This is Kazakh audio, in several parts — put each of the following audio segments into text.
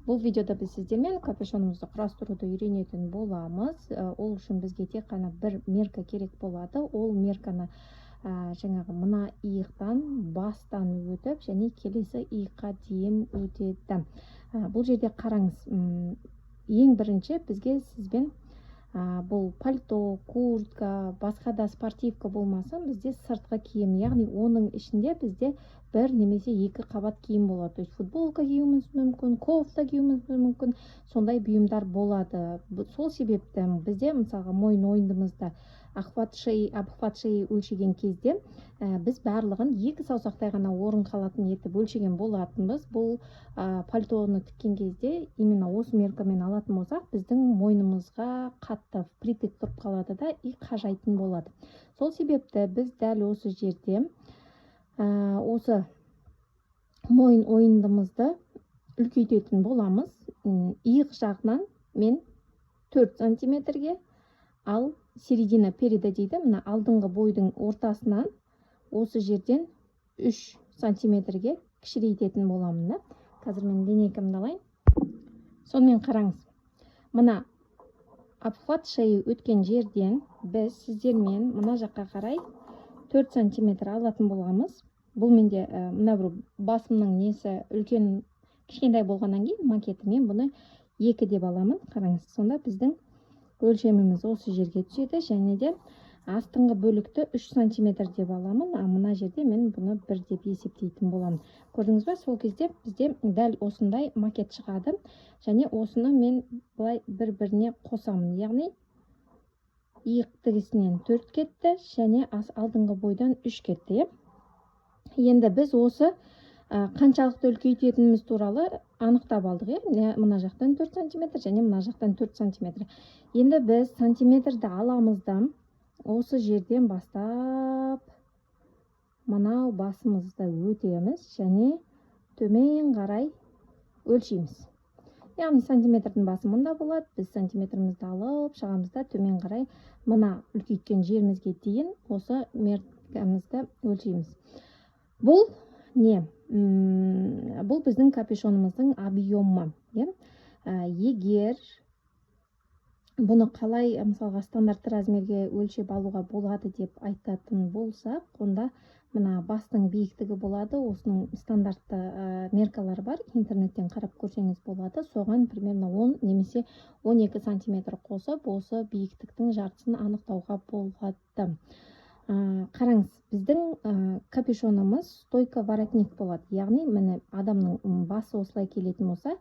Бұл видеода біз сіздермен капюшонымызды құрастыруды үйренетін боламыз. Ол үшін бізге тек қана бір мерка керек болады. Ол мерканы жаңағы мына иықтан бастан өтіп және келесі иыққа дейін өтеді. Бұл жерде қараңыз, ең бірінші бізге сізбен бұл пальто, куртка, басқа да спортивка болмаса, бізде сыртқы киім, яғни оның ішінде бізде бір немесе екі қабат киім болады. То есть футболка киюіміз мүмкін, кофта киюіміз мүмкін, сондай бұйымдар болады. Сол себепті бізде мысалға мойын ойындымызда обхват шеи өлшеген кезде біз барлығын екі саусақтай ғана орын қалатын етіп өлшеген болатынбыз. Бұл пальтоны тіккен кезде именно осы меркамен алатын болсақ, біздің мойнымызға қатты притік тұрып қалады да и қажайтын болады. Сол себепті біз дәл осы жерде осы мойын ойындымызды үлкейтетін боламыз. Иық жағынан мен 4 сантиметрге, ал середина переда дейді, мына алдыңғы бойдың ортасынан осы жерден 3 сантиметрге кішірейтетін боламын да. Қазір мен линейкамды алайын. Сонымен қараңыз, мына обхват шеи өткен жерден біз сіздермен мына жаққа қарай 4 сантиметр алатын боламыз. Бұл менде мына бір басымның несі үлкен кішкентай болғаннан кейін макеті, мен бұны 2 деп аламын. Қараңыз, сонда біздің өлшеміміз осы жерге түседі, және де астыңғы бөлікті 3 сантиметр деп аламын, а мына жерде мен бұны 1 деп есептейтін боламын. Көрдіңіз бе? Сол кезде бізде дәл осындай макет шығады, және осыны мен былай бір-біріне қосамын. Яғни иық тігісінен 4 кетті, және алдыңғы бойдан 3 кетті. Енді біз осы қаншалықты үлкейтетініміз туралы анықтап алдық. Мына жақтан 4 сантиметр және мына жақтан 4 сантиметр. Енді біз сантиметрді аламыз да осы жерден бастап мынау басымызды өтеміз және төмен қарай өлшейміз. Яғни сантиметрдің басы мұнда болады. Біз сантиметрімізді алып шығамыз да төмен қарай мына үлкейткен жерімізге дейін осы меркамызды өлшейміз. Бұл не? Бұл біздің капюшонымыздың объемы. Егер бұны қалай мысалға стандартты размерге өлшеп алуға болады деп айтатын болсақ, онда мына бастың биіктігі болады. Осының стандартты меркалары бар, интернеттен қарап көрсеңіз болады. Соған примерно 10 немесе 12 сантиметр қосып, осы биіктіктің жартысын анықтауға болады. Қараңыз, біздің капюшонымыз стойка воротник болады. Яғни міне адамның басы осылай келетін болса,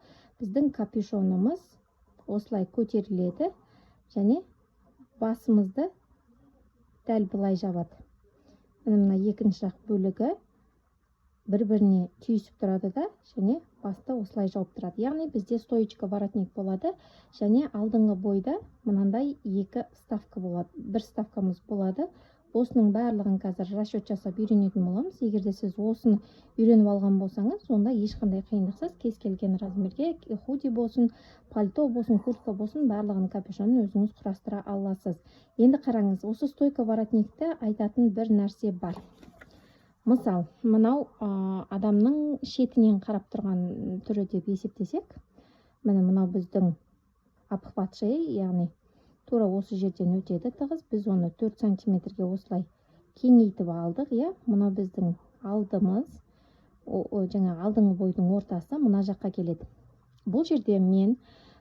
біздің капюшонымыз осылай көтеріледі және басымызды дәл былай жабады. Мына екінші жақ бөлігі бір-біріне түйісіп тұрады да, және басты осылай жауып тұрады. Яғни бізде стоечка воротник болады, және алдыңғы бойда мынандай 2 вставка болады. Бір вставкамыз болады. Осының барлығын қазір расчет жасап үйренетін боламыз. Егер де сіз осыны үйреніп алған болсаңыз, сонда ешқандай қиындықсыз кез келген размерге худи болсын, пальто болсын, куртка болсын, барлығын капюшонын өзіңіз құрастыра аласыз. Енді қараңыз, осы стойка воротникті айтатын бір нәрсе бар. Мысал, мынау адамның шетінен қарап тұрған түрі деп есептесек, мынау біздің обхват шеи, яғни тура осы жерден өтеді тығыз. Біз оны 4 сантиметрге осылай кеңейтіп алдық. Мына біздің алдымыз, жаңағы алдыңғы бойдың ортасы мына жаққа келеді. Бұл жерде мен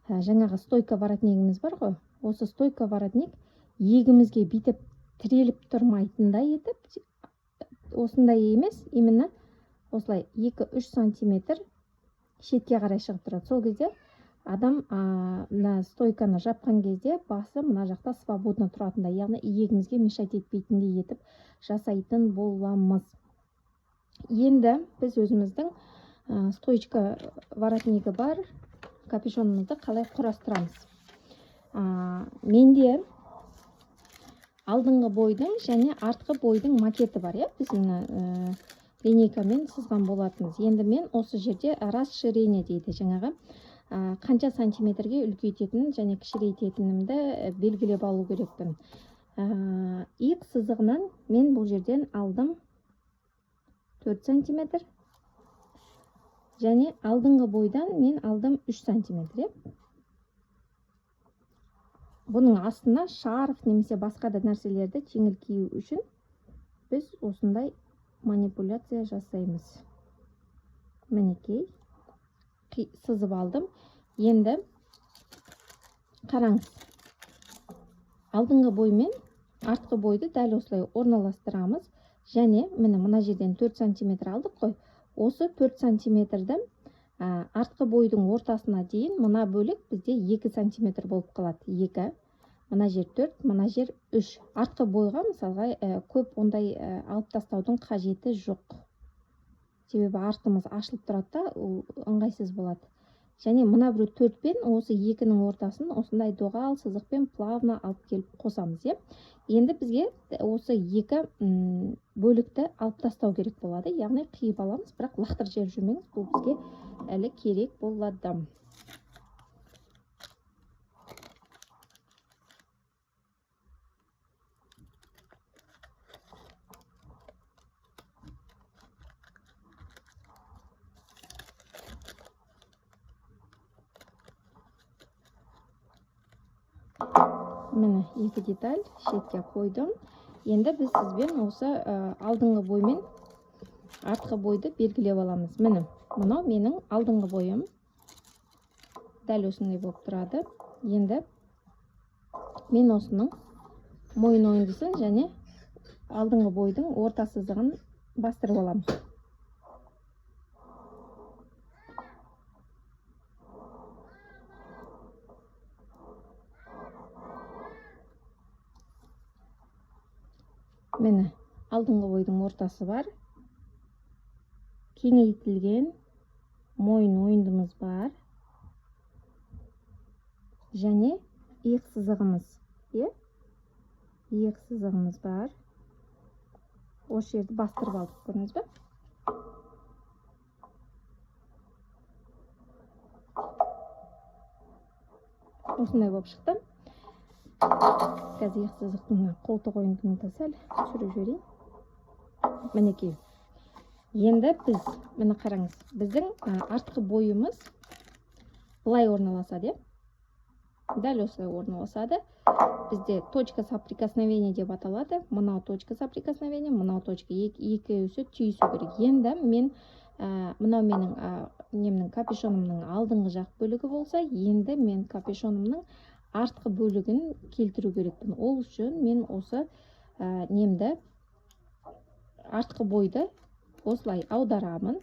жаңағы стойка воротнигіміз бар ғой. Осы стойка воротник иегімізге бүйтіп тіреліп тұрмайтындай етіп, осындай емес, именно осылай 2-3 сантиметр шетке қарай шығып тұрады. Сол кезде адам мына стойканы жапқан кезде басы мына жақта свободно тұратындай, яғни иегімізге мешать етпейтіндей етіп жасайтын боламыз. Енді біз өзіміздің стоечка воротнигі бар капюшонымызды қалай құрастырамыз. Менде алдыңғы бойдың және артқы бойдың макеті бар. Біз линейкамен сызған болатынбыз. Енді мен осы жерде расширение дейді, жаңағы қанша сантиметрге үлкейтетін және кішірейтетінімді белгілеп алу керекпін. Иық сызығынан мен бұл жерден алдым 4 сантиметр. және алдыңғы бойдан мен алдым 3 сантиметр. Бұның астына шарф немесе басқа да нәрселерді жеңіл кию үшін біз осындай манипуляция жасаймыз. Мінекей, сызып алдым. Енді қараңыз. Алдыңғы бой мен артқы бойды дәл осылай орналастырамыз. Және мына жерден 4 сантиметр алдық қой. Осы 4 сантиметрді артқы бойдың ортасына дейін мына бөлік бізде 2 сантиметр болып қалады. 2. Мына жер 4, мына жер 3. Артқы бойға мысалға көп ондай алып тастаудың қажеті жоқ. Себебі артымыз ашылып тұрады да, ыңғайсыз болады. Және мына біреу 4 пен осы 2-нің ортасын осындай доғал сызықпен плавно алып келіп қосамыз. Енді бізге осы 2 бөлікті алып тастау керек болады. Яғни қиып аламыз, бірақ лақтырып жіберіп жүрмеңіз, бұл бізге әлі керек болады. Міне 2 деталь шетке қойдым. Енді біз сізбен осы алдыңғы бой мен артқы бойды белгілеп аламыз. Міне, мынау менің алдыңғы бойым. Дәл осындай болып тұрады. Енді мен осының мойын ойындысын және алдыңғы бойдың орта сызығын бастырып аламыз. Міне, алдыңғы бойдың ортасы бар. Кеңейтілген мойын ойындымыз бар. Және иық сызығымыз. Иық сызығымыз бар. Осы жерді бастырып алдық, көрдіңіз бе? Осындай болып шықты. Қазір иық сызықтың қолтық ойындымды сәл түсіріп жіберейін. Мінекей. Енді біз, міне қараңыз, біздің артқы бойымыз былай орналасады. Дәл осылай орналасады. Бізде точка соприкосновения деп аталады. Мынау точка соприкосновения, мынау точка, екеуісі түйісу керек. Енді мен мынау менің капюшонымның алдыңғы жақ бөлігі болса, енді мен капюшонымның артқы бөлігін келтіру керекпін. Ол үшін мен осы артқы бойды осылай аударамын.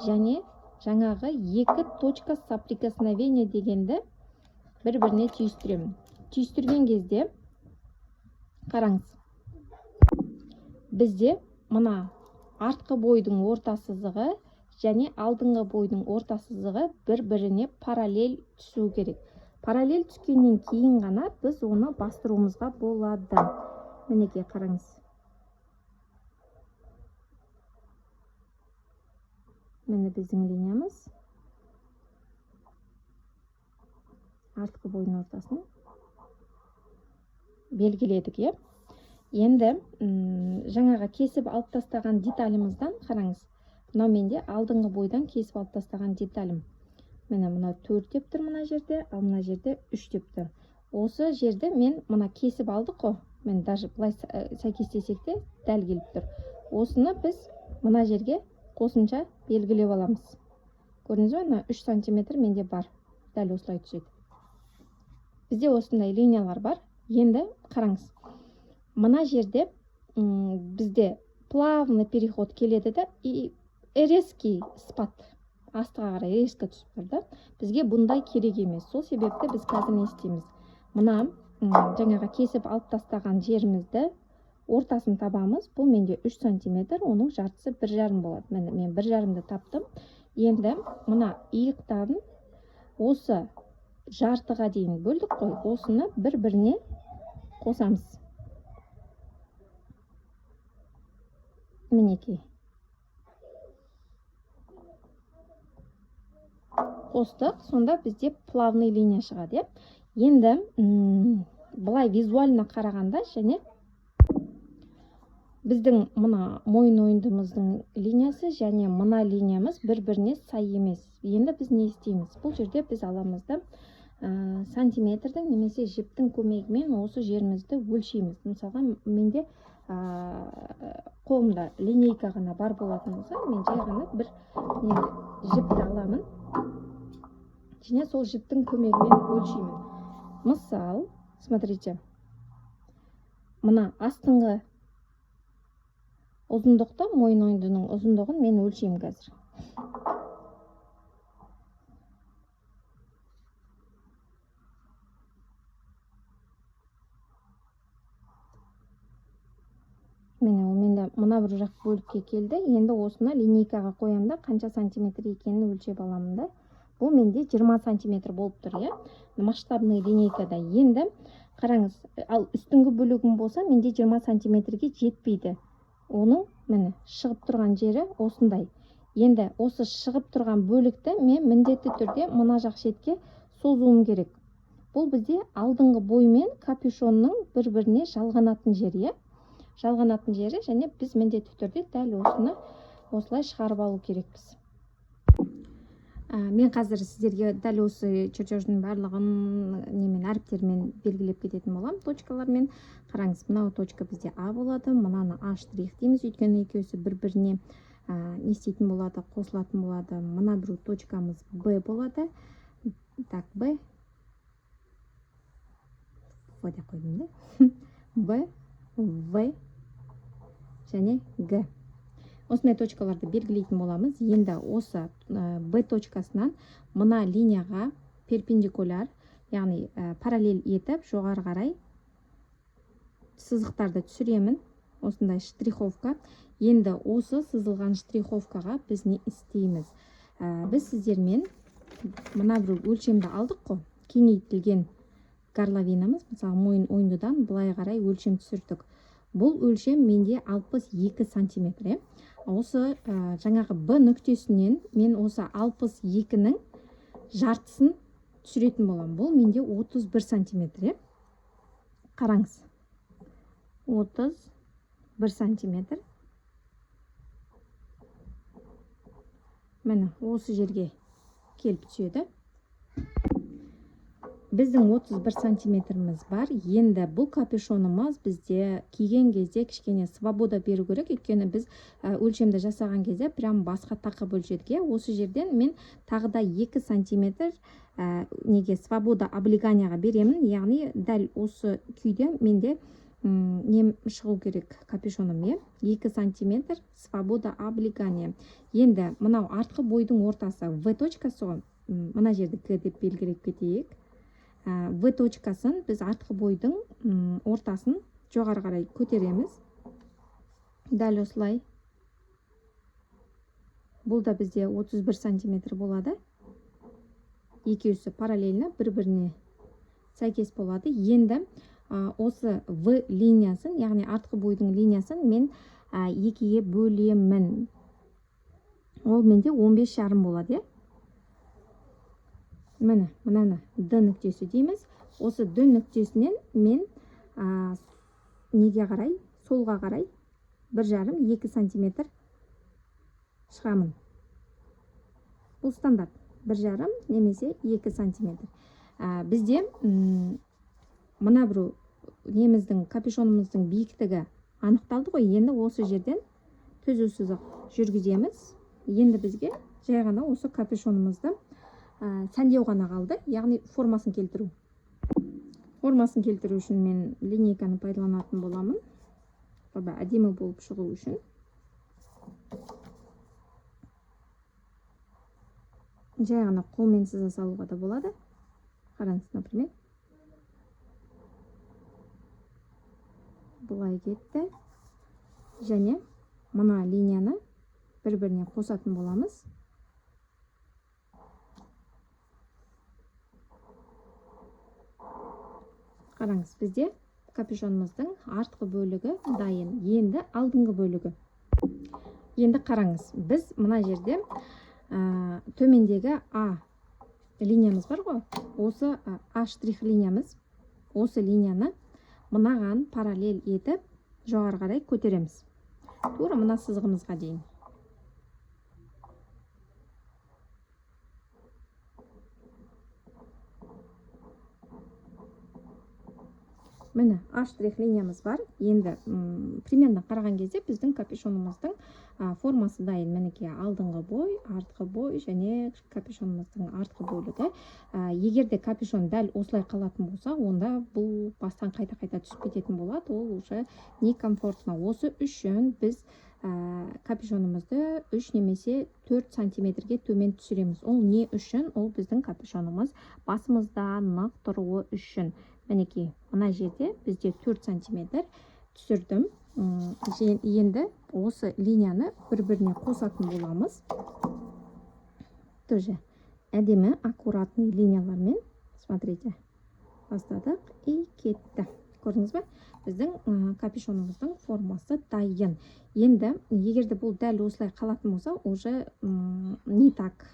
Және жаңағы 2 точка соприкосновения дегенді бір-біріне түйістіремін. Түйістірген кезде қараңыз. Бізде мына артқы бойдың орта сызығы және алдыңғы бойдың орта сызығы бір-біріне параллель түсу керек. Параллель түскеннен кейін ғана біз оны бастыруымызға болады. Мінекей қараңыз. Міне біздің линиямыз. Артқы бойдың ортасын белгіледік. Енді жаңаға кесіп алып тастаған деталіміздан қараңыз. Мынау менде алдыңғы бойдан кесіп алып тастаған деталім. Міне мына 4 деп тұр мына жерде, ал мына жерде 3 деп тұр. Осы жерді мен мына кесіп алдық қой. Мен даже бұлай сәйкестесек те дәл келіп тұр. Осыны біз мына жерге қосымша белгілеп аламыз. Көрдіңіз бе, 3 сантиметр менде бар. Дәл осылай түседі. Бізде осындай линиялар бар. Енді қараңыз. Мына жерде бізде плавный переход келеді да, и резкий спад. Астыға қарай резко түсіп тұрды. Бізге бұндай керек емес. Сол себепті біз қазір не істейміз? Мына жаңаға кесіп алып тастаған жерімізді ортасын табамыз. Бұл менде 3 сантиметр, оның жартысы 1,5 болады. Мен 1,5-ді таптым. Енді мына иықтарын осы жартыға дейін бөлдік қой. Осыны бір-біріне қосамыз. Мінекей. Қостық, сонда бізде плавный линия шығады. Енді бұлай визуально қарағанда және біздің мына мойын ойындымыздың линиясы және мына линиямыз бір-біріне сай емес. Енді біз не істейміз? Бұл жерде біз аламыз да сантиметрдің немесе жіптің көмегімен осы жерімізді өлшейміз. Мысалға, менде қолымда линейка ғана бар болатын болса, мен жай ғана бір жіпті аламын және сол жіптің көмегімен өлшеймін. Мысал, смотрите, мына астыңғы ұзындықта, мойын ойындының ұзындығын мен өлшеймін қазір. Менде мына бір жақ бөлікке келді. Енді осыны линейкаға қоямын да, қанша сантиметр екенін өлшеп аламын да. Бұл менде 20 сантиметр болып тұр, иә? Масштабный линейкада. Енді қараңыз, ал үстіңгі бөлігім болса, менде 20 сантиметрге жетпейді. Оның міне шығып тұрған жері осындай. Енді осы шығып тұрған бөлікті мен міндетті түрде мына жақ шетке созуым керек. Бұл бізде алдыңғы бой мен капюшонның бір-біріне жалғанатын жері, жалғанатын жері, және біз міндетті түрде дәл осыны осылай шығарып алу керекпіз. Мен қазір сіздерге дәл осы чертеждің барлығын немен әріптермен белгілеп кететін болам, точкалармен. Қараңыз, мынау точка бізде А болады, мынаны А штрих дейміз, өйткені екеуісі бір-біріне не істейтін болады, қосылатын болады. Мына бір точкамыз Б болады. Так, Б. В деп қойдым да. Б, В және Г. Осындай точкаларды белгілейтін боламыз. Енді осы Б точкасынан мына линияға перпендикуляр, яғни параллель етіп, жоғары қарай сызықтарды түсіремін. Осындай штриховка. Енді осы сызылған штриховкаға біз не істейміз? Біз сіздермен мына бір өлшемді алдық қой, кеңейтілген горловинамыз, мысалы мойын ойындыдан былай қарай өлшем түсірдік. Бұл өлшем менде 62 сантиметр. Осы жаңағы Б нүктесінен мен осы 62-нің жартысын түсіретін болам. Бұл менде 31 сантиметр. Қараңыз. 31 сантиметр. Міне, осы жерге келіп түседі. Біздің 31 сантиметріміз бар. Енді бұл капюшонымыз бізде киген кезде кішкене свобода беру керек, өйткені біз өлшемді жасаған кезде прям басқа тақып өлшедік. Осы жерден мен тағы да 2 сантиметр неге свобода облиганияға беремін, яғни дәл осы күйде менде не шығу керек капюшоным, 2 сантиметр свобода облигания. Енді мынау артқы бойдың ортасы В точкасы ғой, мына жерді К деп белгілеп кетейік. В точкасын біз артқы бойдың ортасын жоғары қарай көтереміз. Дәл осылай. Бұл да бізде 31 сантиметр болады. Екеуісі параллельно бір-біріне сәйкес болады. Енді осы В линиясын, яғни артқы бойдың линиясын мен екіге бөлемін. Ол менде 15,5 болады. Міне, мынаны Д нүктесі дейміз. Осы Д нүктесінен мен неге қарай, солға қарай 1,5-2 сантиметр шығамын. Бұл стандарт. 1,5 немесе 2 сантиметр. Бізде мына бір неміздің, капюшонымыздың биіктігі анықталды ғой. Енді осы жерден түзу сызық жүргіземіз. Енді бізге жай ғана осы капюшонымызды сәндеу ғана қалды, яғни формасын келтіру. Формасын келтіру үшін мен линейканы пайдаланатын боламын. Әдемі болып шығу үшін. Жай ғана қолмен сыза салуға да болады. Қараңыз, например. Бұлай кетті. Және мына линияны бір-біріне қосатын боламыз. Қараңыз, бізде капюшонымыздың артқы бөлігі дайын. Енді алдыңғы бөлігі. Енді қараңыз, біз мына жерде төмендегі А линиямыз бар ғой. Осы А штрих линиямыз. Осы линияны мынаған параллель етіп жоғары қарай көтереміз. тура мына сызығымызға дейін. Міне аштрих линиямыз бар. Енді примерно қараған кезде біздің капюшонымыздың формасы дайын. Мінекей алдыңғы бой, артқы бой және капюшонымыздың артқы бөлігі. Егерде капюшон дәл осылай қалатын болса, онда бұл бастан қайта-қайта түсіп кететін болады. Ол уже не комфортно. Осы үшін біз капюшонымызды 3 немесе 4 сантиметрге төмен түсіреміз. Ол не үшін? Ол біздің капюшонымыз басымызда нық тұруы үшін. Мінекей, мына жерде бізде 4 сантиметр түсірдім. Енді осы линияны бір-біріне қосатын боламыз. Тоже әдемі, аккуратный линиялармен, смотрите, бастадық и кетті. Көрдіңіз бе? Біздің капюшонымыздың формасы дайын. Енді, егерде бұл дәл осылай қалатын болса, уже не так.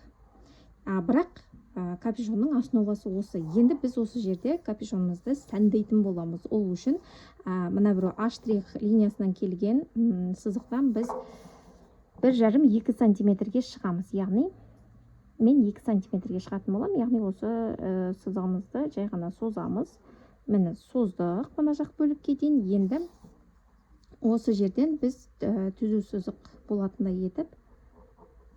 Бірақ капюшонның основасы осы. Енді біз осы жерде капюшонымызды сәндейтін боламыз. Ол үшін мына бір аштрих линиясынан келген сызықтан біз 1,5-2 сантиметрге шығамыз. Яғни мен 2 сантиметрге шығатын болам. Яғни осы сызығымызды жай ғана созамыз. Міне создық мына жақ бөлікке дейін. Енді осы жерден біз түзу сызық болатындай етіп,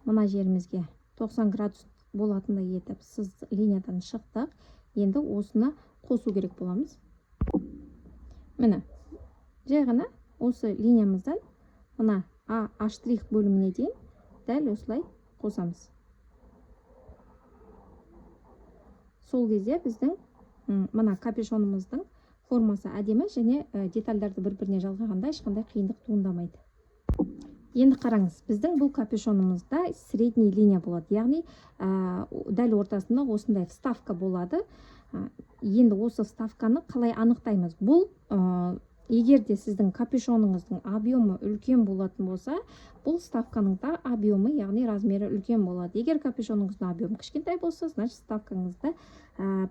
мына жерімізге 90 градус болатындай етіп сыз линиядан шықтық. Енді осыны қосу керек боламыз. Міне, жай ғана осы линиямыздан мына аштрих бөліміне дейін дәл осылай қосамыз. Сол кезде біздің мына капюшонымыздың формасы әдемі және детальдарды бір-біріне жалғағанда ешқандай қиындық туындамайды. Енді қараңыз, біздің бұл капюшонымызда средний линия болады. Яғни, дәл ортасында осындай вставка болады. Енді осы вставканы қалай анықтаймыз? Бұл, егерде сіздің капюшоныңыздың объемы үлкен болатын болса, бұл вставканың да объемы, яғни размері үлкен болады. Егер капюшоныңыздың объемы кішкентай болса, значит вставкаңызда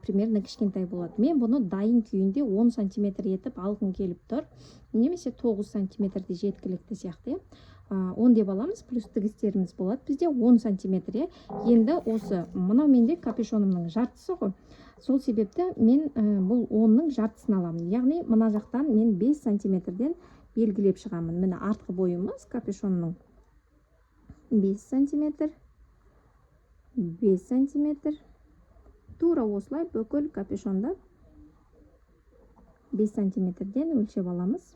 примерно кішкентай болады. Мен бұны дайын күйінде 10 сантиметр етіп алғым келіп тұр. Немесе 9 сантиметрде жеткілікті сияқты. 10 деп аламыз, плюс тігістеріміз болады. Бізде 10 сантиметр. Енді осы мынау менде капюшонымның жартысы ғой. Сол себепті мен бұл 10-ның жартысын аламын. Яғни мына жақтан мен 5 сантиметрден белгілеп шығамын. Міне артқы бойымыз капюшонның 5 сантиметр, 5 сантиметр. Тура осылай бүкіл капюшонда 5 сантиметрден өлшеп аламыз.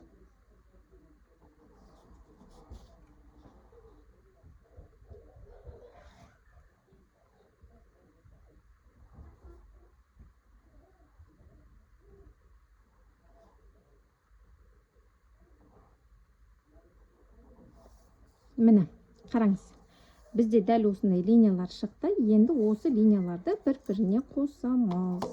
Міне, қараңыз. Бізде дәл осындай линиялар шықты. Енді осы линияларды бір-біріне қосамыз.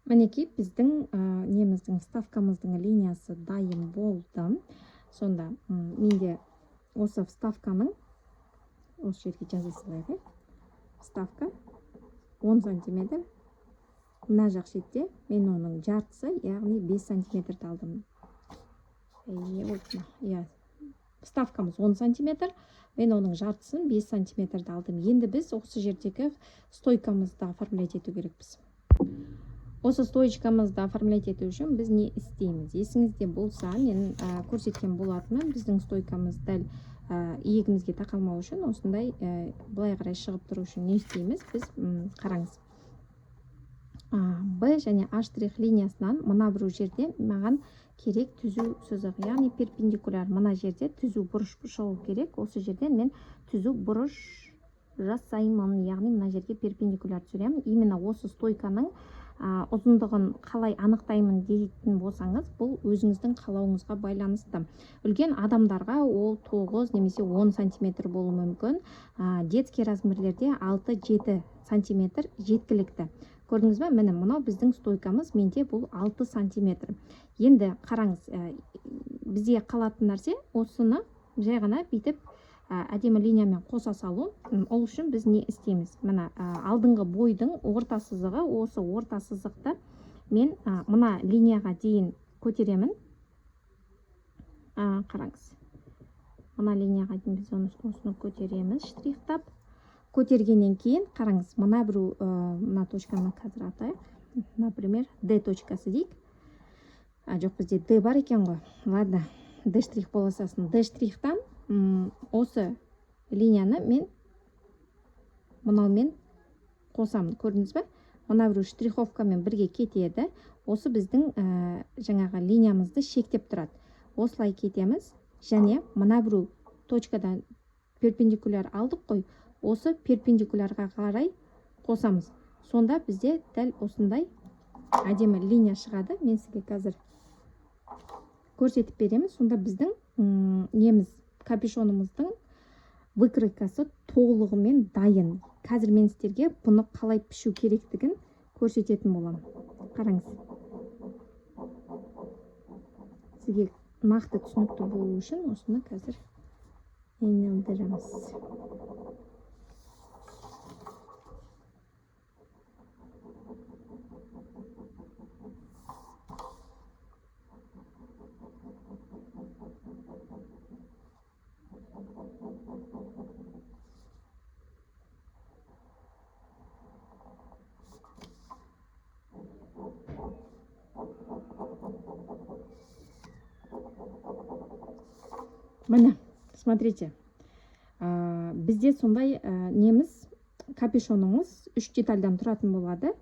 Мінекей біздің неміздің вставкамыздың линиясы дайын болды. Сонда менде осы вставканың, осы жерге жаза салайық. Вставка 10 сантиметр. Мына жақ шетте мен оның жартысы, яғни 5 сантиметрді алдым. Вставкамыз 10 сантиметр. Мен оның жартысын 5 сантиметрді алдым. Енді біз осы жердегі стойкамызды оформлять ету керекпіз. Осы стоечкамызды оформлять ету үшін біз не істейміз? Есіңізде болса, мен көрсеткен болатынмын, біздің стойкамыз дәл иегімізге тақалмау үшін, осындай былай қарай шығып тұру үшін не істейміз? Біз қараңыз. Б және H' линиясынан мына бір жерде маған керек түзу сызық, яғни перпендикуляр. Мына жерде түзу бұрыш шығу керек. Осы жерден мен түзу бұрыш жасаймын, яғни мына жерге перпендикуляр түсіремін. Именно осы стойканың ұзындығын қалай анықтаймын дейтін болсаңыз, бұл өзіңіздің қалауыңызға байланысты. Үлкен адамдарға ол 9 немесе 10 сантиметр болуы мүмкін. Детский размерлерде 6-7 сантиметр жеткілікті. Көрдіңіз бе? Міне, мынау біздің стойкамыз, менде бұл 6 сантиметр. Енді қараңыз, бізде қалатын нәрсе осыны жай ғана бүйтіп әдемі линиямен қоса салу. Ол үшін біз не істейміз? Мына алдыңғы бойдың орта сызығы, осы орта сызықты мен мына линияға дейін көтеремін. Қараңыз. Мына линияға дейін біз осыны көтереміз, штрихтап. Көтергеннен кейін, қараңыз, мына бір мына точканы қазір атайық. Например, D точкасы дейік. Жоқ, бізде D бар екен ғой. Ладно, D штрих полосасын. D штрихтан осы линияны мен мынаумен қосамын. Көрдіңіз бе? Мына бір штриховкамен бірге кетеді. Осы біздің жаңағы линиямызды шектеп тұрады. Осылай кетеміз, және мына бір точкадан перпендикуляр алдық қой. Осы перпендикулярға қарай қосамыз. Сонда бізде дәл осындай әдемі линия шығады. Мен сізге қазір көрсетіп беремін. Сонда біздің неміз капюшонымыздың выкройкасы толығымен дайын. Қазір мен сіздерге бұны қалай пішу керектігін көрсететін боламын. Қараңыз. Сізге нақты түсінікті болу үшін осыны қазір айналдырамыз. Міне, смотрите, бізде сондай неміз капюшонымыз 3 детальдан тұратын болады.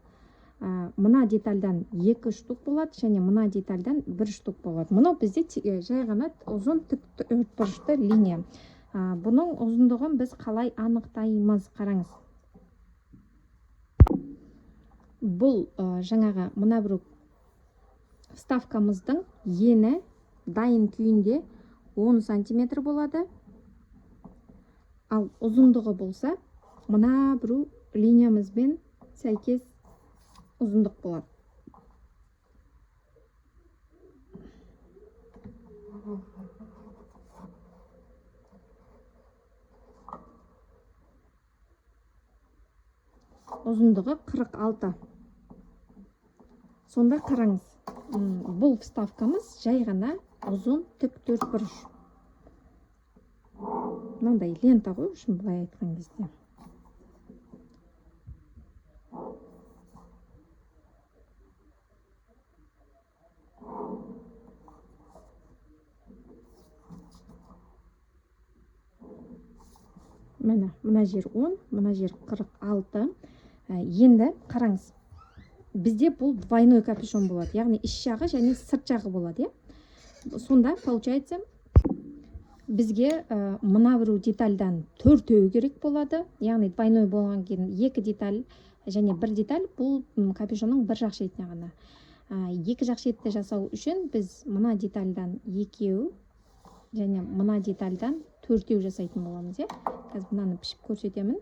Мына детальдан 2 штук болады, және мына детальдан 1 штук болады. Мұны бізде жай ғана ұзын төртбұрышты линия. Бұның ұзындығын біз қалай анықтаймыз? Қараңыз. Бұл жаңағы мына бір вставкамыздың ені дайын күйінде 10 сантиметр болады. Ал ұзындығы болса, мына бір линиямызбен сәйкес ұзындық болады. Ұзындығы 46. Сонда қараңыз, бұл вставкамыз жай ғана ұзын тік төртбұрыш. Мынандай лента ғой, үшін былай айтқан кезде. Мына жер 10, мына жер 46. Енді қараңыз, бізде бұл двойной капюшон болады, яғни іш жағы және сырт жағы болады. Сонда получается бізге мына бір детальдан 4 керек болады, яғни двойной болған кейін 2 деталь және 1 деталь бұл капюшонның бір жақ шетіне ғана. 2 жақ шетті жасау үшін біз мына детальдан 2 және мына детальдан 4 жасайтын боламыз. Қазір мынаны пішіп көрсетемін.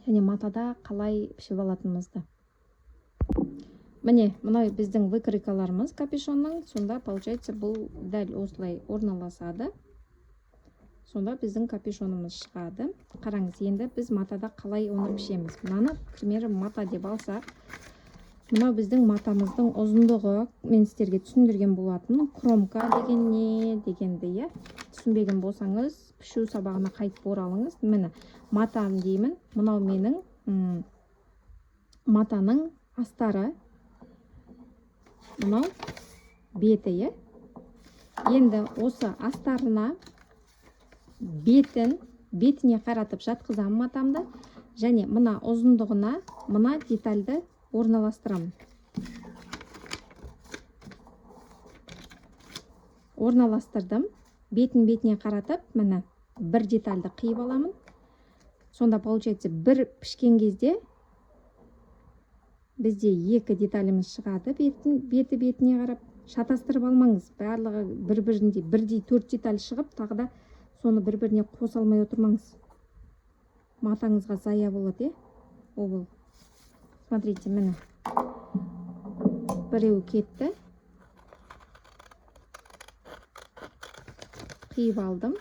Және матада қалай пішіп алатынымызды. Міне, мынау біздің выкройкаларымыз капюшонның. Сонда получается бұл дәл осылай орналасады. Сонда біздің капюшонымыз шығады. Қараңыз, енді біз матада қалай оны пішеміз. Мынаны, к примеру, мата деп алсақ, мынау біздің матамыздың ұзындығы, мен сіздерге түсіндірген болатын. Кромка деген не дегенді, түсінбеген болсаңыз, пішу сабағына қайтып оралыңыз. Міне, матам деймін. Мынау менің матаның астары. Мынау беті. Енді осы астарына бетіне қаратып жатқызамын матамды, және мына ұзындығына мына детальді орналастырамын. Орналастырдым. Бетіне қаратып, міне бір детальді қиып аламын. Сонда получается бір пішкен кезде бізде екі деталіміз шығады, беті бетіне қарап. Шатастырып алмаңыз, барлығы бірдей 4 деталь шығып, тағы да соны бір-біріне қоса алмай отырмаңыз. Матаңызға зая болады, ол. Смотрите, міне. Біреу кетті. Қиып алдым.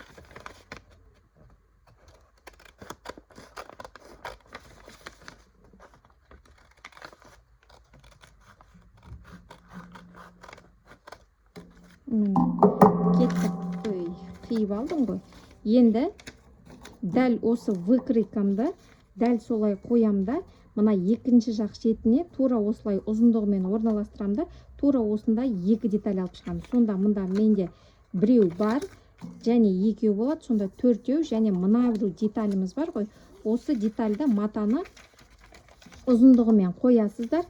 Кеттік, қиып алдым ғой. Енді дәл осы выкройкамды дәл солай қоямда, мына екінші жақ шетіне тура осылай ұзындығымен орналастырамда, тура осында екі деталь алып шығамын. Сонда мұнда менде біреу бар, және екеу болады, сонда төртеу, және мына бір деталіміз бар ғой. Осы детальді матаны ұзындығымен қоясыздар.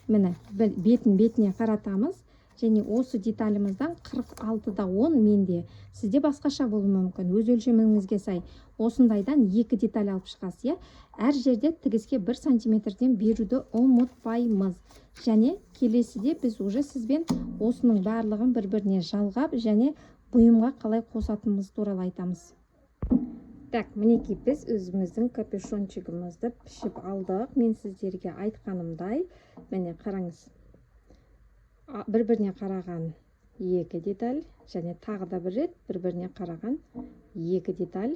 Міне, бетіне қаратамыз. Және осы деталіміздің 46-да 10 менде. Сізде басқаша болуы мүмкін. Өз өлшеміңізге сай. Осындайдан екі деталь алып шығасыз. Әр жерде тігіске 1 сантиметрден беруді ұмытпаймыз. Және келесіде біз уже сізбен осының барлығын бір-біріне жалғап, және бұйымға қалай қосатынымыз туралы айтамыз. Так, мінекей біз өзіміздің капюшончигімізді пішіп алдық. Мен сіздерге айтқанымдай, міне қараңыз. Бір-біріне қараған екі деталь, және тағы да бір рет бір-біріне қараған екі деталь,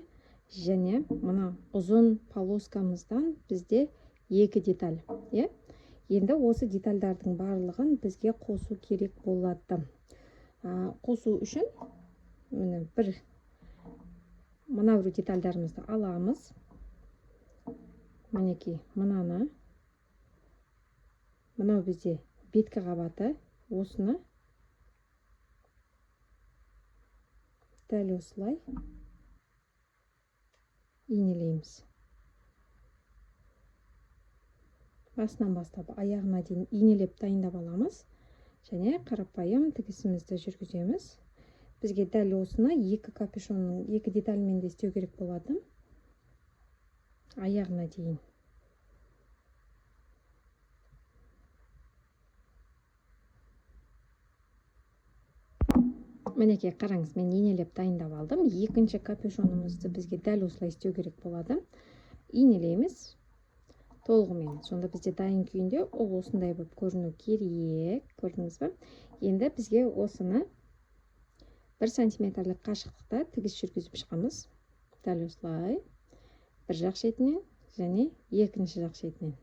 және мына ұзын полоскамыздан бізде екі деталь. Енді осы детальдардың барлығын бізге қосу керек болады. Қосу үшін мына бір детальдарымызды аламыз. Мінекей, мынау бізде беткі қабаты. Осыны дәл осылай инелейміз. Басынан бастап аяғына дейін инелеп дайындап аламыз, және қарапайым тігісімізді жүргіземіз. Бізге дәл осыны екі капюшонның екі детальмен де істеу керек болады. Аяғына дейін. Мінекей, қараңыз, мен инелеп дайындап алдым. Екінші капюшонымызды бізге дәл осылай істеу керек болады. Инелейміз толығымен. Сонда бізде дайын күйінде ол осындай болып көріну керек. Көрдіңіз бе? Енді бізге осыны 1 сантиметрлік қашықтықта тігіс жүргізіп шығамыз. Дәл осылай. Бір жақ шетінен және екінші жақ шетінен.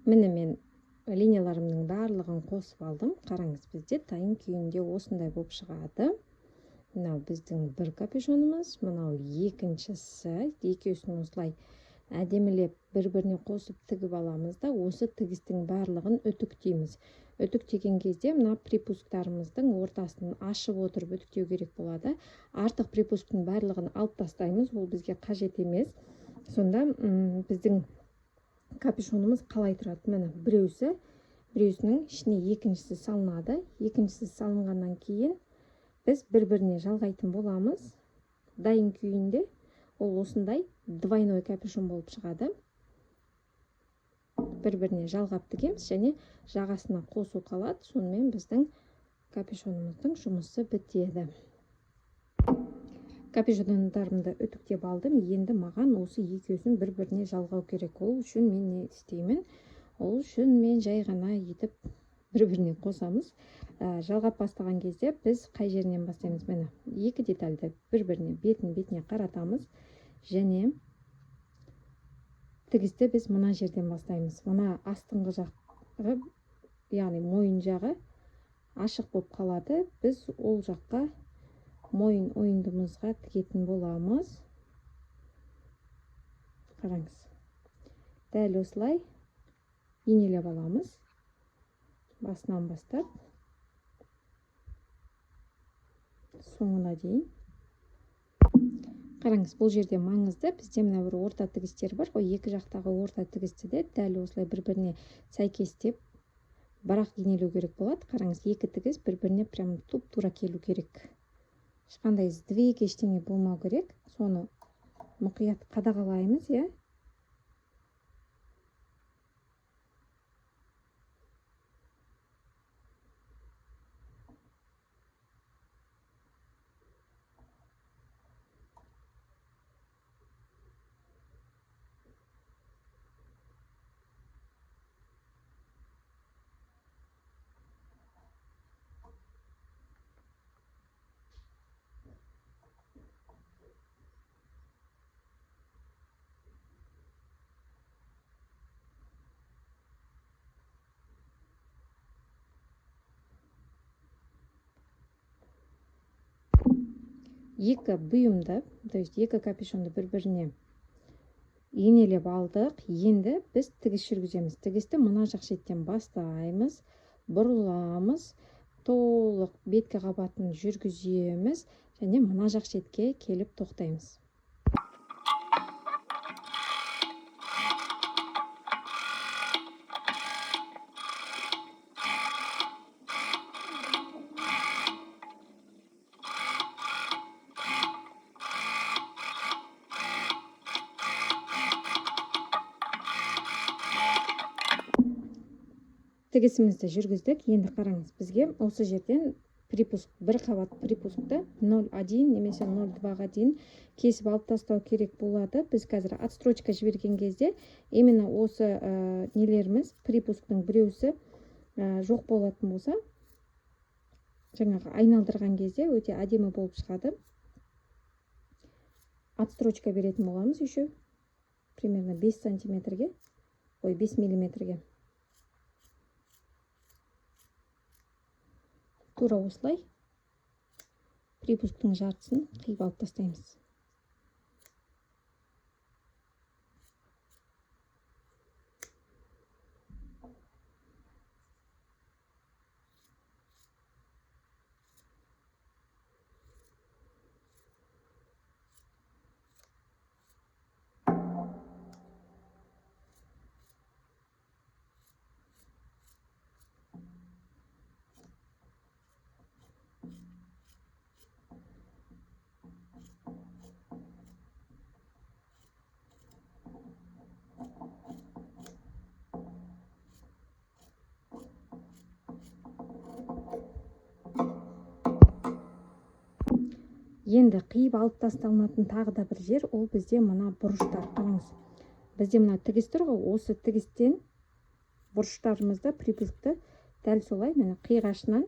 Міне мен линияларымның барлығын қосып алдым. Қараңыз, бізде дайын күйінде осындай болып шығады. Мынау біздің бір капюшонымыз, мынау екіншісі. Екеуісін осылай әдемілеп бір-біріне қосып тігіп аламыз да, осы тігістің барлығын үтіктейміз. Үтіктеген кезде мына припусктарымыздың ортасын ашып отырып үтіктеу керек болады. Артық припусктың барлығын алып тастаймыз, ол бізге қажет емес. Сонда біздің капюшонымыз қалай тұрады? Міне, біреусінің ішіне екіншісі салынады. Екіншісі салынғаннан кейін біз бір-біріне жалғайтын боламыз. Дайын күйінде ол осындай двойной капюшон болып шығады. Бір-біріне жалғап тігеміз, және жағасына қосу қалады. Сонымен біздің капюшонымыздың жұмысы бітеді. Капюшондарымды үтіктеп алдым. Енді маған осы екеуісін бір-біріне жалғау керек. Ол үшін мен не істеймін? Ол үшін мен жай ғана етіп бір-біріне қосамыз. Жалғап бастаған кезде біз қай жерінен бастаймыз? Міне, екі детальді бір-біріне бетіне қаратамыз, және тігісті біз мына жерден бастаймыз. Мына астыңғы жағы, яғни мойын жағы ашық болып қалады. Біз ол жаққа мойын ойындымызға тігетін боламыз. Қараңыз. Дәл осылай инелеп аламыз. Басынан бастап соңына дейін. Қараңыз, бұл жерде маңызды. Бізде мына бір орта тігістер бар ғой. Екі жақтағы орта тігісті де дәл осылай бір-біріне сәйкестеп бірақ инелеу керек болады. Қараңыз, екі тігіс бір-біріне прям туп-тура келу керек. Ешқандай сдвиг ештеңе болмау керек. Соны мұқият қадағалаймыз, екі бұйымды, то есть екі капюшонды бір-біріне енелеп алдық. Енді біз тігіс жүргіземіз. Тігісті мына жақ шеттен бастаймыз, бұрыламыз, толық беткі қабатын жүргіземіз және мына жақ шетке келіп тоқтаймыз. Тігісімізді жүргіздік. Енді қараңыз, бізге осы жерден припуск, бір қабат припускты 0,1 немесе 0,2-ға дейін кесіп алып тастау керек болады. Біз қазір отстрочка жіберген кезде именно осы нелеріміз, припусктың біреусі жоқ болатын болса, жаңағы айналдырған кезде өте әдемі болып шығады. Отстрочка беретін боламыз еще примерно 5 сантиметрге, 5 миллиметрге. Тура осылай припусктың жартысын қиып алып тастаймыз. Енді қиып алып тасталынатын тағы да бір жер, ол бізде мына бұрыштар. Қараңыз, бізде мына тігіс тұр ғой, осы тігістен бұрыштарымызды, припускты дәл солай міне қиғашынан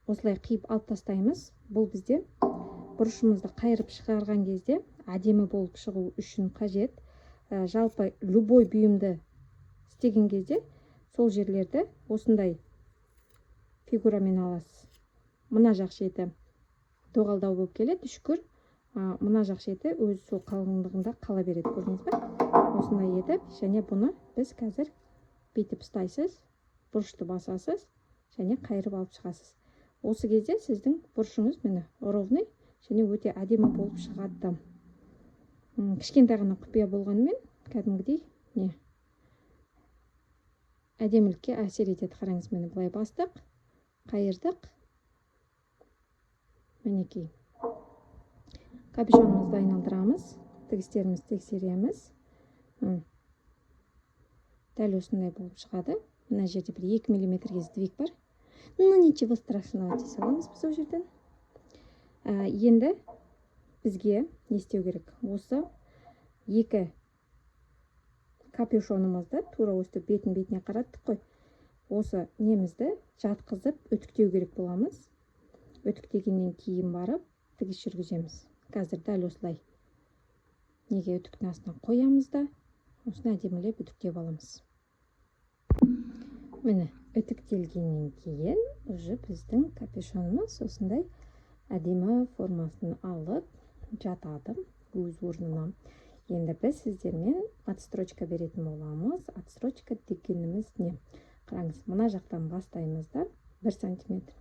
осылай қиып алып тастаймыз. Бұл бізде бұрышымызды қайырып шығарған кезде әдемі болып шығу үшін қажет. Жалпы любой бұйымды істеген кезде сол жерлерді осындай фигурамен аласыз. Мына жақ шеті доғалдау болып келеді, шүкір. Мына жақ шеті өзі сол қалыңдығында қала береді, көрдіңіз бе? Осындай етіп, және бұны біз қазір бүйтіп ұстайсыз, бұрышты басасыз және қайырып алып шығасыз. Осы кезде сіздің бұрышыңыз міне ровный және өте әдемі болып шығады. Кішкентай ғана құпия болғанымен кәдімгідей әдемілікке әсер етеді. Қараңыз, мені былай бастық, қайырдық. Мінекей. Капюшонымызды айналдырамыз, тігістерімізді тексереміз. Дәл осындай болып шығады. Мына жерде бір 2 миллиметрге сдвиг бар. Ничего страшного дей саламыз біз ол жерден. Енді бізге не істеу керек? Осы екі капюшонымызды тура осы бетіне қараттық қой. Осы немізді жатқызып үтіктеу керек боламыз. Үтіктегеннен кейін барып тігіс жүргіземіз. Қазір дәл осылай неге үтіктің астына қоямыз да, осыны әдемілеп үтіктеп аламыз. Міне, үтіктелгеннен кейін уже біздің капюшонымыз осындай әдемі формасын алып жатады өз орнына. Енді біз сіздермен отстрочка беретін боламыз. Отстрочка дегеніміз не? Қараңыз, мына жақтан бастаймыз да 1 сантиметр.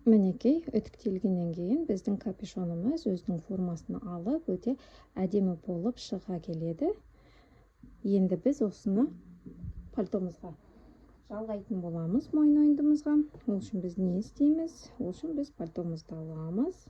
Мінекей, үтіктелгеннен кейін біздің капюшонымыз өзінің формасын алып, өте әдемі болып шыға келеді. Енді біз осыны пальтомызға жалғайтын боламыз, мойын ойындымызға. Ол үшін біз не істейміз? Ол үшін біз пальтомызды аламыз.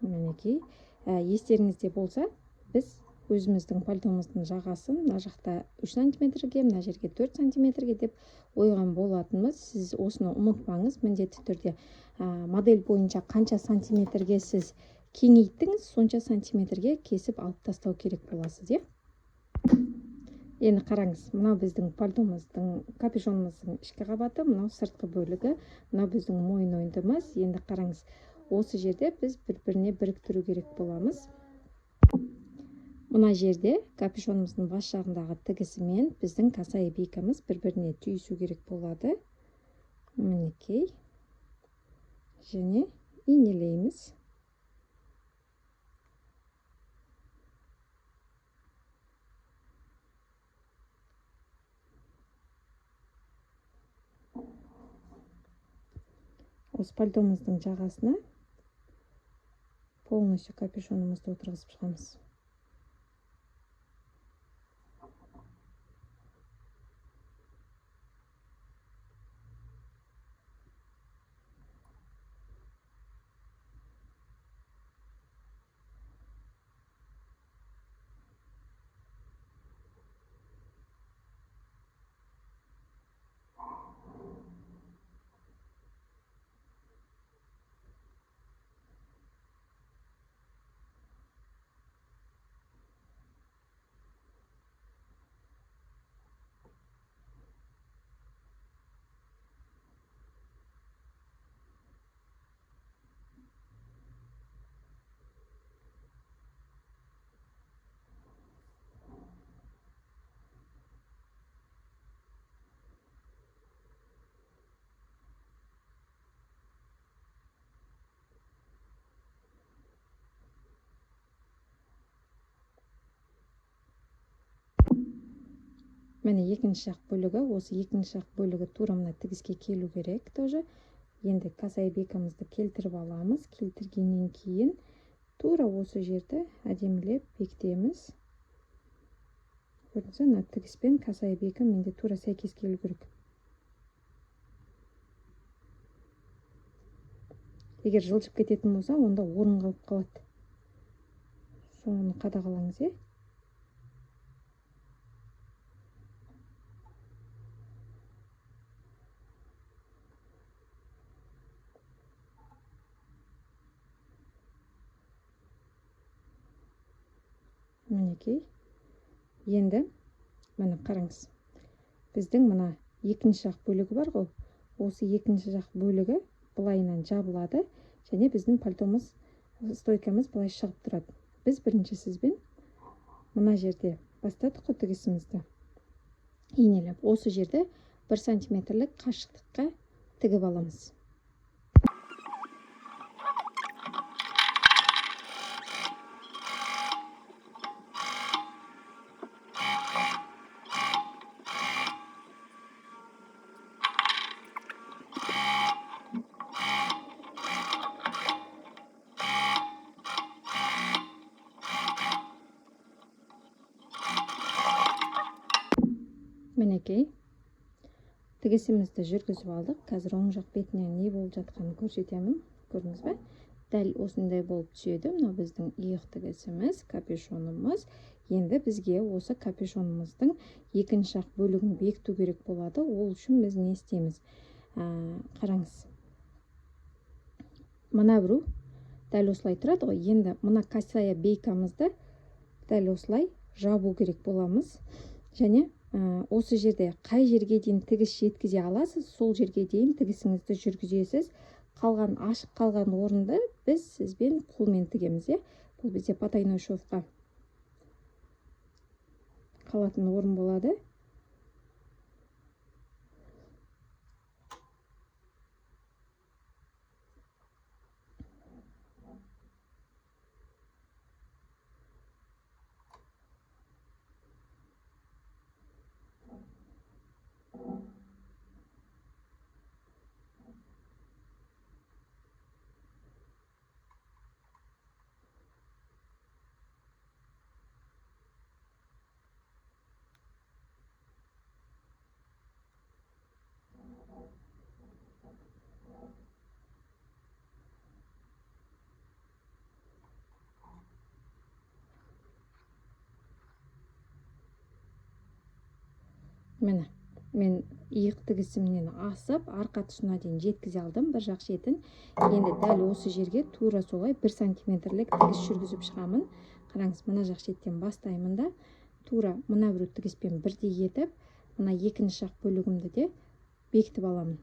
Мінекей, естеріңізде болса, біз өзіміздің пальтомыздың жағасын мына жақта 3 сантиметрге, мына жерге 4 сантиметрге деп ойған болатынбыз. Сіз осыны ұмытпаңыз, міндетті түрде модель бойынша қанша сантиметрге сіз кеңейттіңіз, сонша сантиметрге кесіп алып тастау керек боласыз, Енді қараңыз, мынау біздің пальтомыздың, капюшонымыздың ішкі қабаты, мынау сыртқы бөлігі, мынау біздің мойын ойындымыз. Енді қараңыз, осы жерде біз бір-біріне біріктіру керек боламыз. Мына жерде капюшонымыздың бас жағындағы тігісімен біздің касай бикамыз бір-біріне түйісу керек болады. Мінекей. және инелейміз. Осы пальтомыздың жағасына полностью капюшонымызды отырғызып шығамыз. Міне екінші жақ бөлігі, осы екінші жақ бөлігі тура мына тігіске келу керек тоже. Енді касая бекамызды келтіріп аламыз. Келтіргеннен кейін тура осы жерді әдемілеп бекітеміз. Көрдіңіз, мына тігіспен касая бекам менде тура сәйкес келу керек. Егер жылжып кететін болса, онда орын қалып қалады. Соны қадағалаңыз, Мінекей. Енді мына қараңыз. Біздің мына екінші жақ бөлігі бар ғой. Осы екінші жақ бөлігі былайынан жабылады, және біздің пальтомыз, стойкамыз былай шығып тұрады. Біз бірінші сізбен мына жерде бастадық қой тігісімізді. Инелеп, осы жерде 1 сантиметрлік қашықтыққа тігіп аламыз. Мінекей, тігісімізді жүргізіп алдық. Қазір оң жақ бетінен не болып жатқанын көрсетемін. Көрдіңіз бе? Дәл осындай болып түседі. Мынау біздің иық тігісіміз, капюшонымыз. Енді бізге осы капюшонымыздың екінші жақ бөлігін бекіту керек болады. Ол үшін біз не істейміз? Қараңыз. Мына біру дәл осылай тұрады ғой. Енді мына касая бейкамызды дәл осылай жабу керек боламыз. Және осы жерде қай жерге дейін тігіс жеткізе аласыз, сол жерге дейін тігісіңізді жүргізесіз. Қалған ашық қалған орынды біз сізбен қолмен тігеміз. Бұл бізде потайной шовқа қалатын орын болады. Міне, мен иық тігісімнен асып, арқа тұсына дейін жеткізе алдым бір жақ шетін. Енді дәл осы жерге тура солай 1 сантиметрлік тігіс жүргізіп шығамын. Қараңыз, мына жақ шеттен бастаймын да, тура мына бір тігіспен бірдей етіп, мына екінші жақ бөлігімді де бекітіп аламын.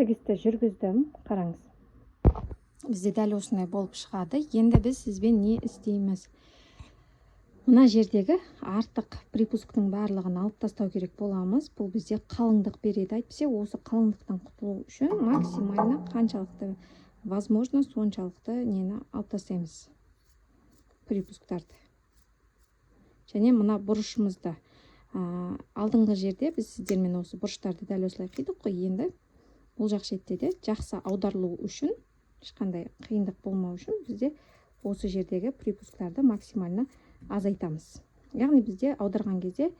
тігісті жүргіздім, қараңыз. Бізде дәл осындай болып шығады. Енді біз сізбен не істейміз? Мына жердегі артық припусктың барлығын алып тастау керек боламыз. Бұл бізде қалыңдық береді. Әйтпесе осы қалыңдықтан құтылу үшін максимально қаншалықты возможно соншалықты нені алып тастаймыз. Припусктарды. Және мына бұрышымызды алдыңғы жерде біз сіздермен осы бұрыштарды дәл осылай қидық қой. Енді бұл жақ шетте де жақсы аударылу үшін, ешқандай қиындық болмау үшін бізде осы жердегі припусктарды максимально азайтамыз. Яғни бізде аударған кезде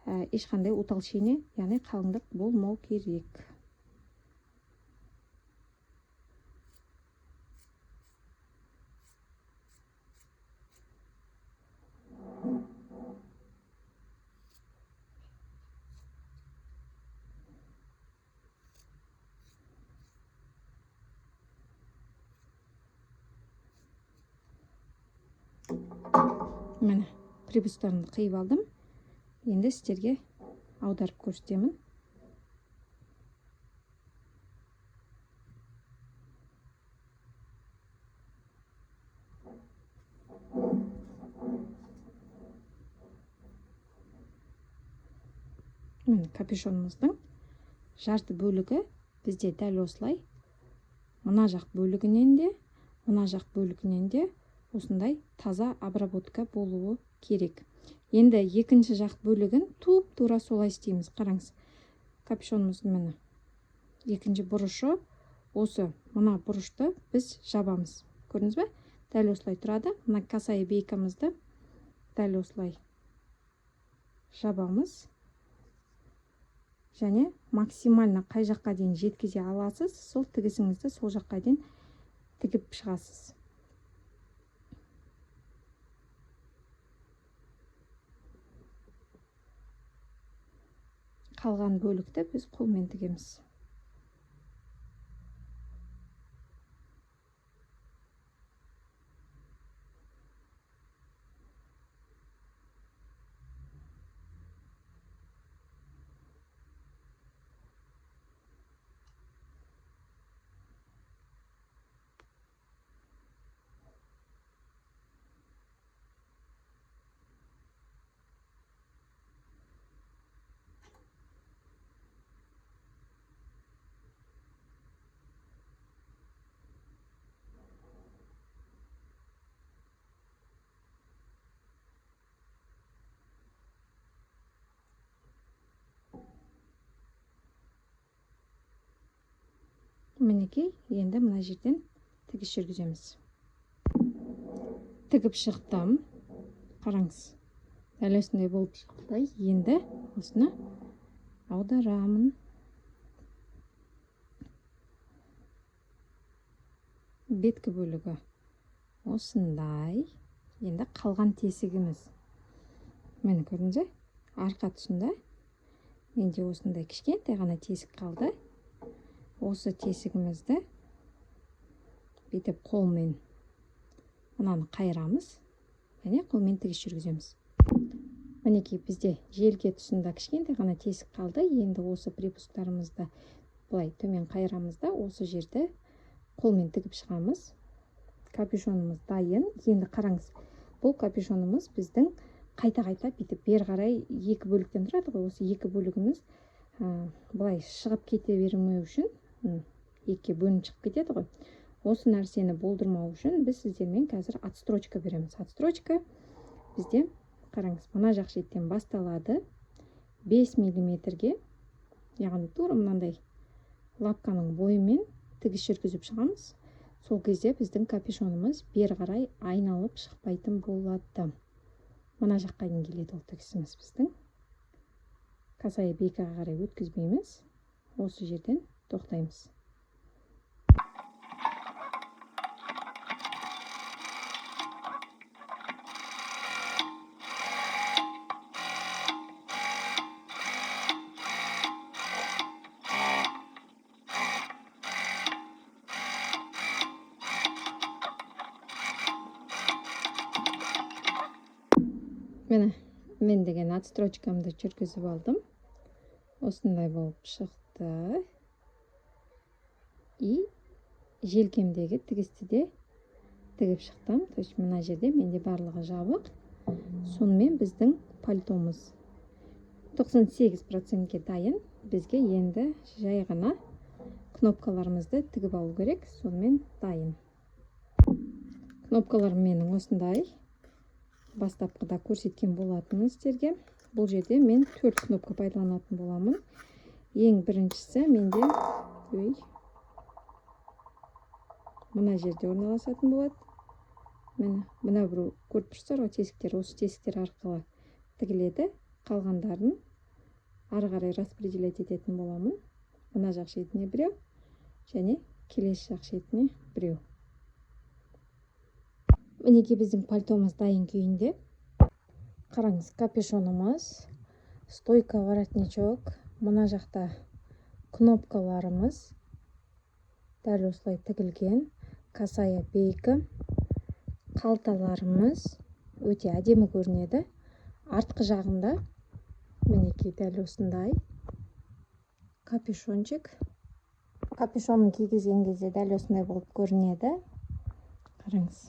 ешқандай утолщение, яғни қалыңдық болмау керек. Міне, припустарымды қиып алдым. Енді сіздерге аударып көрсетемін. Міне, капюшонымыздың жарты бөлігі бізде дәл осылай. Мына жақ бөлігінен де осындай таза обработка болуы керек. Енді екінші жақ бөлігін тура солай істейміз. Қараңыз, капюшонымыздың міне екінші бұрышы, осы мына бұрышты біз жабамыз. Көрдіңіз бе? Дәл осылай тұрады. Мына касая бейкамызды дәл осылай жабамыз. Және максимально қай жаққа дейін жеткізе аласыз, сол тігісіңізді сол жаққа дейін тігіп шығасыз. Қалған бөлікті біз қолмен тігеміз. Мінекей, енді мына жерден тігіс жүргіземіз. Тігіп шықтым. Қараңыз. Дәл осындай болып шықты. Енді осыны аударамын. Беткі бөлігі осындай. Енді қалған тесігіміз. Мені көрдіңіз бе? Арқа тұсында менде осындай кішкентай ғана тесік қалды. Осы тесігімізді бүйтіп қолмен мынаны қайырамыз. Және қолмен тігіс жүргіземіз. Мінекей, бізде желке тұсында кішкентай ғана тесік қалды. Енді осы припусктарымызды былай төмен қайырамыз да, осы жерді қолмен тігіп шығамыз. Капюшонымыз дайын. Енді қараңыз, бұл капюшонымыз біздің қайта-қайта бүйтіп бер қарай екі бөліктен тұрады ғой. Осы екі бөлігіміз былай шығып кете бермеу үшін, екіге бөлініп шығып кетеді ғой. Осы нәрсені болдырмау үшін біз сіздермен қазір отстрочка береміз. Отстрочка бізде, қараңыз, мына жақ шеттен басталады. 5 мм-ге, яғни тура мынандай лапканың бойымен тігіс жүргізіп шығамыз. Сол кезде біздің капюшонымыз бер қарай айналып шықпайтын болады. Мына жаққа дейін келеді ол тігісіміз біздің. Касая бейкаға қарай өткізбейміз. Осы жерден тоқтаймыз. Міне, мен деген отстрочкамды жүргізіп алдым. Осындай болып шықты. и желкемдегі тігісті де тігіп шықтым. То есть мына жерде менде барлығы жабық. Сонымен біздің пальтомыз 98%-ге дайын. Бізге енді жай ғана кнопкаларымызды тігіп алу керек. Сонымен дайын. Кнопкаларым менің осындай. Бастапқыда көрсеткен болатынмын сіздерге. Бұл жерде мен 4 кнопка пайдаланатын боламын. Ең біріншісі менде мына жерде орналасатын болады. Мына бір көріп тұрсыздар ғой, тесіктер. Осы тесіктер арқылы тігіледі. Қалғандарын ары қарай распределять ететін боламын. Мына жақ шетіне біреу және келесі жақ шетіне біреу. Мінекей біздің пальтомыз дайын күйінде. Қараңыз, капюшонымыз, стойка, воротничок, мына жақта кнопкаларымыз дәл осылай тігілген, касая бейкі, қалталарымыз өте әдемі көрінеді. Артқы жағында мінекей дәл осындай капюшончик. Капюшонын кигізген кезде дәл осындай болып көрінеді. Қараңыз.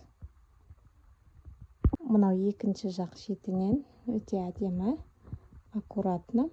Мынау екінші жақ шетінен өте әдемі, аккуратны.